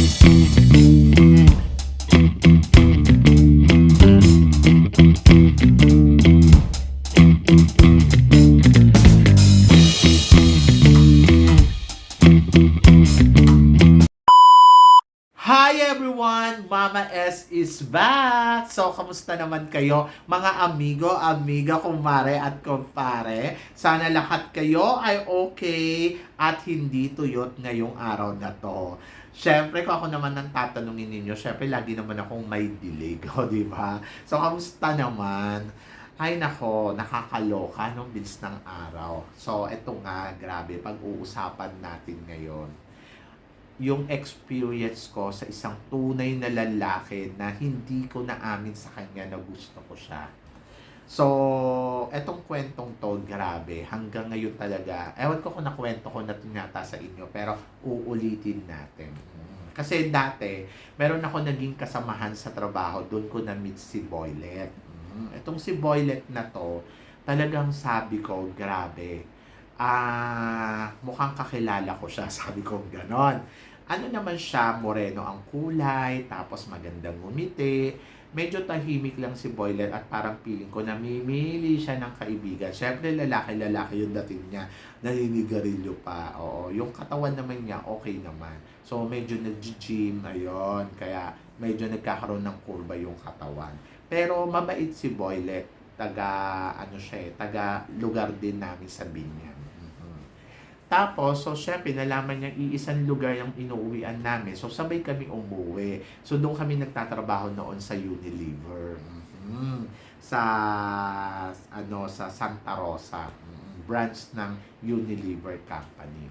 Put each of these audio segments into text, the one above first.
Hi everyone! Mama S is back! So, kamusta naman kayo mga amigo, amiga, kumare at kumpare? Sana lahat kayo ay okay at hindi tuyot ngayong araw na to. Siyempre, kung ako naman ang tatanungin ninyo, siyempre lagi naman akong may dilig, o di ba? So, kamusta naman? Ay nako, nakakaloka nung bilis ng araw. So, eto nga, grabe, pag-uusapan natin ngayon yung experience ko sa isang tunay na lalaki na hindi ko naamin sa kanya na gusto ko siya. So, etong kwentong to, grabe, hanggang ngayon talaga, ewan ko kung nakwento ko na ito yata sa inyo, pero uulitin natin. Kasi dati, meron ako naging kasamahan sa trabaho, doon ko na-meet si Boylet. Itong si Boylet na to, talagang sabi ko, grabe, mukhang kakilala ko siya, sabi ko ganon. Ano naman siya, moreno ang kulay, tapos magandang ngumiti. Medyo tahimik lang si Boylet at parang feeling ko namimili siya ng kaibigan. Siyempre, lalaki-lalaki yung dating niya. Naninigarilyo pa. Oo, yung katawan naman niya, okay naman. So, medyo nag-gym, ayun. Kaya, medyo nagkakaroon ng kurba yung katawan. Pero, mabait si Boylet. Taga lugar din namin sa Binyan. Tapos, so syempre, nalaman niya iisang lugar yung inuuwian namin. So, sabay kami umuwi. So, doon kami nagtatrabaho noon sa Unilever. Sa, sa Santa Rosa. Branch ng Unilever Company.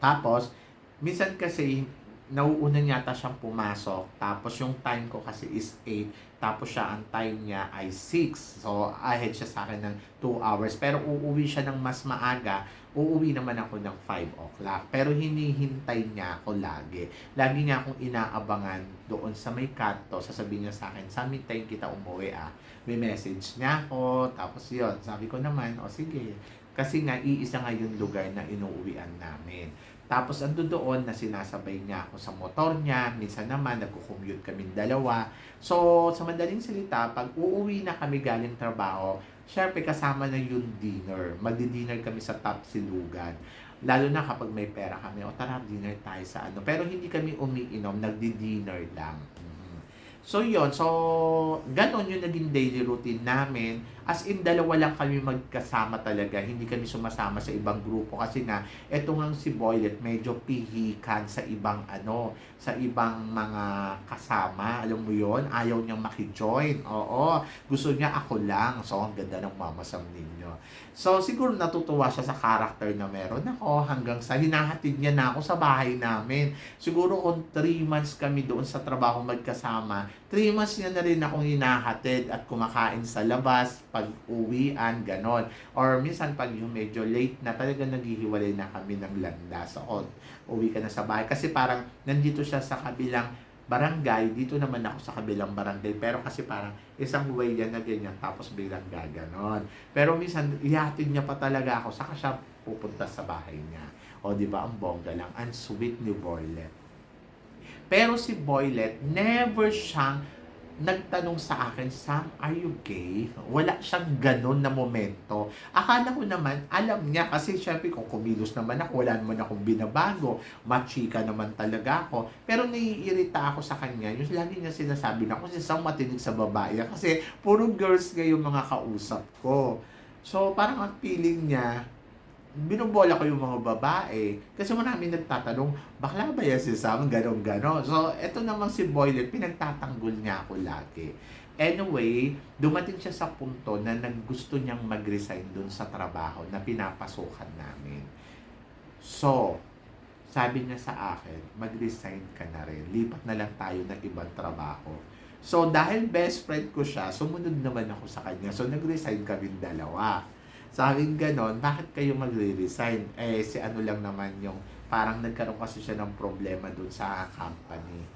Tapos, minsan kasi, nauuna yata siyang pumasok. Tapos, yung time ko kasi is 8. Tapos siya, ang time niya ay 6. So, ahead siya sa akin ng 2 hours. Pero uuwi siya ng mas maaga. Uuwi naman ako ng 5 o'clock. Pero hinihintay niya ako lagi. Lagi niya akong inaabangan doon sa may kanto. Sasabihin niya sa akin, Sammy, time kita umuwi ah. May message niya ako. Tapos yun, sabi ko naman, o sige. Kasi nga, iisa nga yung lugar na inuuwian namin. Tapos ando doon na sinasabay niya ako sa motor niya. Minsan naman, nagko-commute kami dalawa. So, sa madaling salita, pag uuwi na kami galing trabaho, syempre kasama na yung dinner. Magdi-dinner kami sa Top Silugan. Lalo na kapag may pera kami, o tara, dinner tayo sa ano. Pero hindi kami umiinom, nagdi-dinner lang. So yun, so ganon yung naging daily routine namin. As in, dalawa lang kami magkasama talaga. Hindi kami sumasama sa ibang grupo kasi nga, eto nga si Boylet medyo pihikan sa ibang sa ibang mga kasama. Alam mo yon, ayaw niyang makijoin. Oo, gusto niya ako lang. So, ang ganda ng mamasam ninyo. So, siguro natutuwa siya sa character na meron ako hanggang sa hinahatid niya na ako sa bahay namin. Siguro kung 3 months kami doon sa trabaho magkasama, 3 months niya na rin akong hinahatid at kumakain sa labas, pag-uwian, ganon. Or minsan pag yung medyo late na, talaga naghihiwalay na kami ng landas. So, uwi ka na sa bahay. Kasi parang nandito siya sa kabilang barangay, dito naman ako sa kabilang barangay. Pero kasi parang isang way yan na ganyan, tapos biglang gaganon. Pero minsan, ihatid niya pa talaga ako, saka siya pupunta sa bahay niya. O, di ba, ang bongga lang. Ang sweet ni Boylet. Pero si Boylet, never siyang nagtanong sa akin, Sam, are you gay? Wala siyang ganun na momento. Akala ko naman, alam niya, kasi syempre kung kumilos naman ako, wala naman akong binabago, machika naman talaga ako. Pero naiirita ako sa kanya, yung lagi niya sinasabi na ako, si Sam matinig sa babae, kasi puro girls ngayon mga kausap ko. So parang ang feeling niya, binubola ko yung mga babae. Kasi marami nagtatanong, bakla ba yan si Sam? Ganon-ganon. So, eto namang si Boylet, pinagtatanggol niya ako lagi. Anyway, dumating siya sa punto na naggusto niyang mag-resign dun sa trabaho na pinapasukan namin. So, sabi niya sa akin, mag-resign ka na rin. Lipat na lang tayo ng ibang trabaho. So, dahil best friend ko siya, sumunod naman ako sa kanya. So, nag-resign kami dalawa. Sabing ganon, bakit kayo magre-resign? Eh, si ano lang naman yung, parang nagkaroon kasi siya ng problema dun sa company.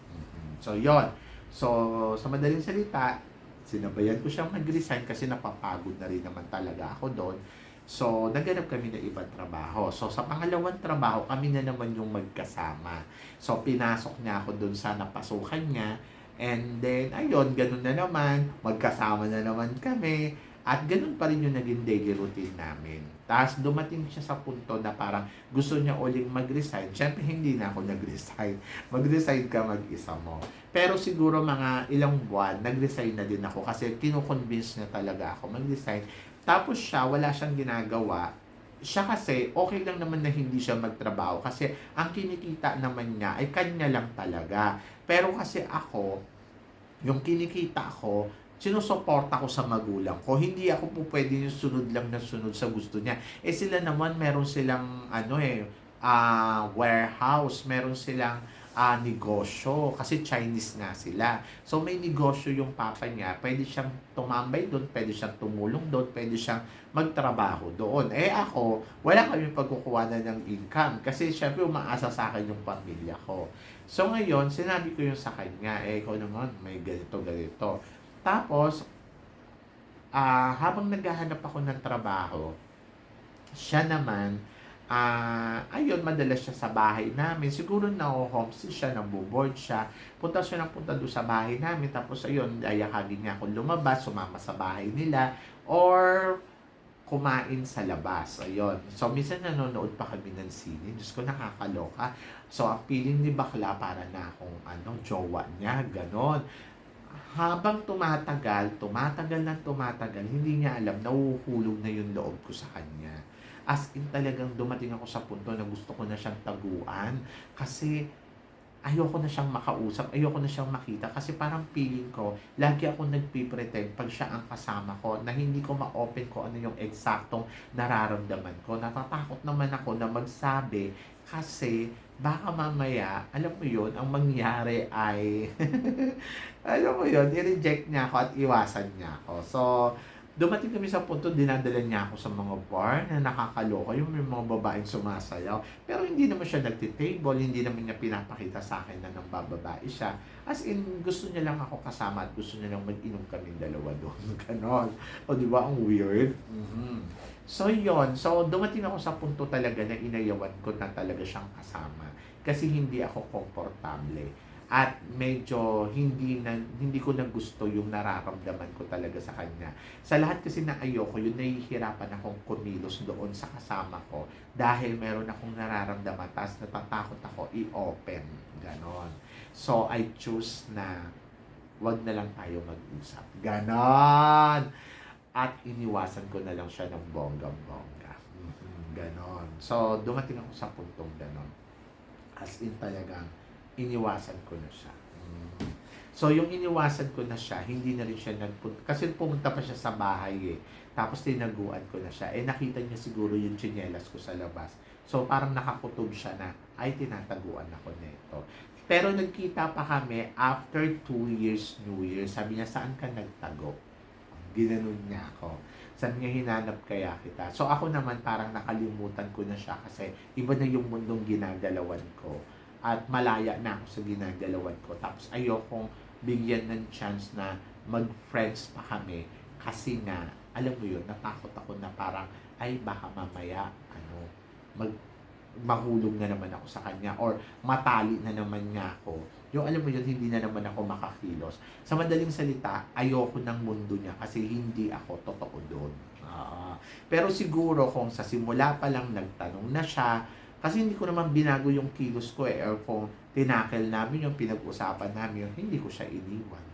So, yon. So, sa madaling salita, sinabayan ko siyang mag-resign kasi napapagod na rin naman talaga ako doon. So, naghanap kami ng ibang trabaho. So, sa pangalawang trabaho, kami na naman yung magkasama. So, pinasok niya ako dun sa napasukan niya. And then, ayun, ganun na naman. Magkasama na naman kami. At ganun pa rin yung naging daily routine namin. Tapos dumating siya sa punto na parang gusto niya uling mag-resign. Siyempre, hindi na ako nag-resign. Mag-resign ka mag-isa mo. Pero siguro mga ilang buwan, nag-resign na din ako kasi kinukonvince niya talaga ako mag-resign. Tapos siya, wala siyang ginagawa. Siya kasi, okay lang naman na hindi siya magtrabaho kasi ang kinikita naman niya ay kanya lang talaga. Pero kasi ako, yung kinikita ko, sinusuporta ko sa magulang ko. Hindi ako po pwede yung sunod lang na sunod sa gusto niya. Eh sila naman, meron silang warehouse, meron silang negosyo. Kasi Chinese nga sila. So may negosyo yung papa niya. Pwede siyang tumambay doon, pwede siyang tumulong doon, pwede siyang magtrabaho doon. Eh ako, wala kami pagkukuhanan ng income. Kasi syempre umaasa sa akin yung pamilya ko. So ngayon, sinabi ko yung sa kanya, ikaw naman, may ganito, ganito. Tapos, habang naghahanap ako ng trabaho, siya naman, ayun, madalas siya sa bahay namin. Siguro na-homesick siya, naboboard siya. Punta siya ng punta doon sa bahay namin. Tapos, ayun, ayakagin niya ako lumabas, sumama sa bahay nila. Or, kumain sa labas. Ayun. So, minsan nanonood pa kami ng sine. Diyos ko, nakakaloka. So, ang feeling ni bakla para na akong jowa niya. Ganon. Habang tumatagal, hindi niya alam, nahuhulog na yung loob ko sa kanya. As in talagang dumating ako sa punto na gusto ko na siyang taguan kasi ayoko na siyang makausap, ayoko na siyang makita kasi parang feeling ko, lagi ako nagpipretend pag siya ang kasama ko na hindi ko ma-open ko ano yung eksaktong nararamdaman ko. Natatakot naman ako na magsabi kasi baka mamaya, alam mo yun, ang mangyari ay, alam mo yun, i-reject niya ako at iwasan niya ako. So, dumating kami sa punto, dinadala niya ako sa mga bar na nakakaloka, yung may mga babaeng sumasayaw. Pero hindi naman siya nagtitable, hindi naman niya pinapakita sa akin na nang bababae siya. As in, gusto niya lang ako kasama at gusto niya lang mag-inom kaming dalawa doon. Ganon. O, di ba? Ang weird. So, yon. So, dumating ako sa punto talaga na inayawan ko na talaga siyang kasama. Kasi hindi ako komportable. At medyo hindi ko na gusto yung nararamdaman ko talaga sa kanya. Sa lahat kasi na ayoko, yun nahihirapan akong kumilos doon sa kasama ko dahil meron akong nararamdaman tapos natatakot ako i-open. Ganon. So, I choose na wag na lang tayo mag-usap. Ganon! At iniwasan ko na lang siya ng bonggang-bongga. Ganon. So, dumating ako sa puntong ganon. As in talagang iniwasan ko na siya. So, yung iniwasan ko na siya, hindi na rin siya nagpunta. Kasi pumunta pa siya sa bahay eh. Tapos tinaguan ko na siya. Eh, nakita niya siguro yung tsinelas ko sa labas. So, parang nakakutob siya na, ay, tinataguan ako nito. Pero nagkita pa kami after 2 years, New Year. Sabi niya, saan ka nagtago? Ginanon niya ako. Saan niya hinanap kaya kita? So, ako naman parang nakalimutan ko na siya kasi iba na yung mundong ginagalawan ko. At malaya na ako sa ginagalawan ko. Tapos ayokong bigyan ng chance na mag-friends pa kami. Kasi nga, alam mo yun, natakot ako na parang, ay baka mamaya, mahulog na naman ako sa kanya or matali na naman niya ako. Yung alam mo yun, hindi na naman ako makakilos. Sa madaling salita, ayoko ng mundo niya kasi hindi ako totoo doon. Pero siguro kung sa simula pa lang nagtanong na siya, kasi hindi ko naman binago yung kilos ko eh. Or kung tinakel namin yung pinag-usapan namin yung hindi ko siya iniwan.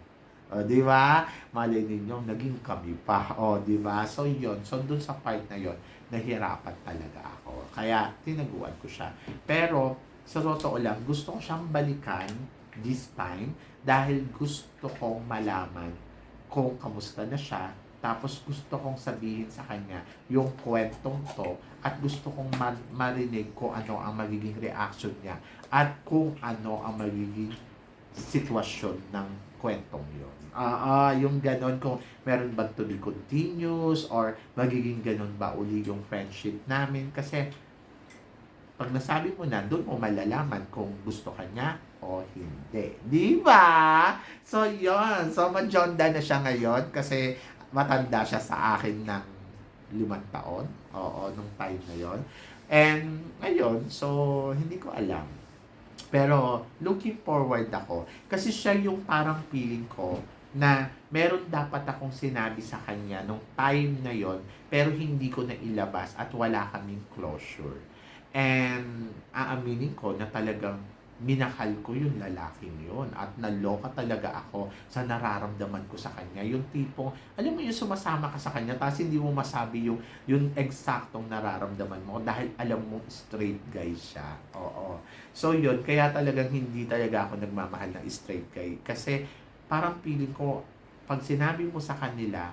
O, di ba? Malay ninyo, naging kami pa. O, di ba? So, yun. So, dun sa part na yun, nahirapan talaga ako. Kaya, tinaguan ko siya. Pero, sa totoo lang, gusto ko siyang balikan this time dahil gusto kong malaman kung kamusta na siya. Tapos gusto kong sabihin sa kanya yung kwentong to at gusto kong marinig kung ano ang magiging reaction niya at kung ano ang magiging sitwasyon ng kwentong yun. Yung ganon, kung meron ba to be continuous or magiging ganon ba uli yung friendship namin. Kasi pag nasabi mo na, doon mo malalaman kung gusto ka niya o hindi. Di ba? So, yun. So, majonda na siya ngayon kasi matanda siya sa akin ng 5 taon. Oo, nung time na yon. And ayun, so hindi ko alam. Pero looking forward ako kasi siya yung parang feeling ko na meron dapat akong sinabi sa kanya nung time na yon pero hindi ko na ilabas at wala kaming closure. And aaminin ko na talagang minahal ko yung lalaking yun at naloka talaga ako sa nararamdaman ko sa kanya. Yung tipong, alam mo yung sumasama ka sa kanya tapos hindi mo masabi yung eksaktong nararamdaman mo dahil alam mo straight guy siya. Oo. So yun, kaya talagang hindi talaga ako nagmamahal ng straight guy. Kasi parang feeling ko, pag sinabi mo sa kanila,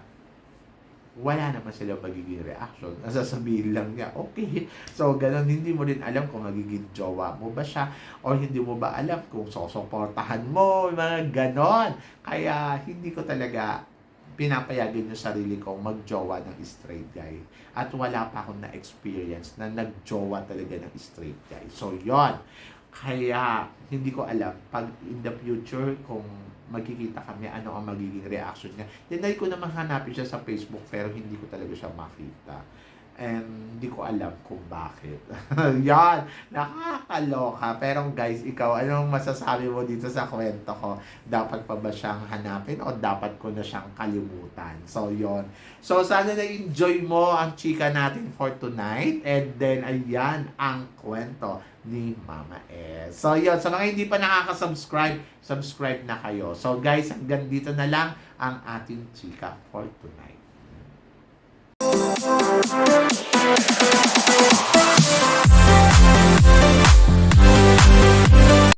wala naman sila magiging reaction. Nasasabihin lang niya, okay. So, ganun, hindi mo rin alam kung magiging jowa mo ba siya o hindi mo ba alam kung susuportahan mo, mga ganon. Kaya, hindi ko talaga pinapayagan yung sarili kong magjowa ng straight guy. At wala pa akong na-experience na nagjowa talaga ng straight guy. So, yon. Kaya, hindi ko alam pag in the future kung magkikita kami, ano ang magiging reaction niya. Tinry ko naman hanapin siya sa Facebook pero hindi ko talaga siya makita. And hindi ko alam kung bakit. Yan, nakakaloka. Pero guys, ikaw, anong masasabi mo dito sa kwento ko? Dapat pa ba siyang hanapin o dapat ko na siyang kalimutan? So, yon. So, sana na-enjoy mo ang chika natin for tonight. And then, ayan ang kwento ni Mama S. So, yun. Sa mga hindi pa nakaka-subscribe, subscribe na kayo. So, guys, hanggang dito na lang ang ating chika for tonight.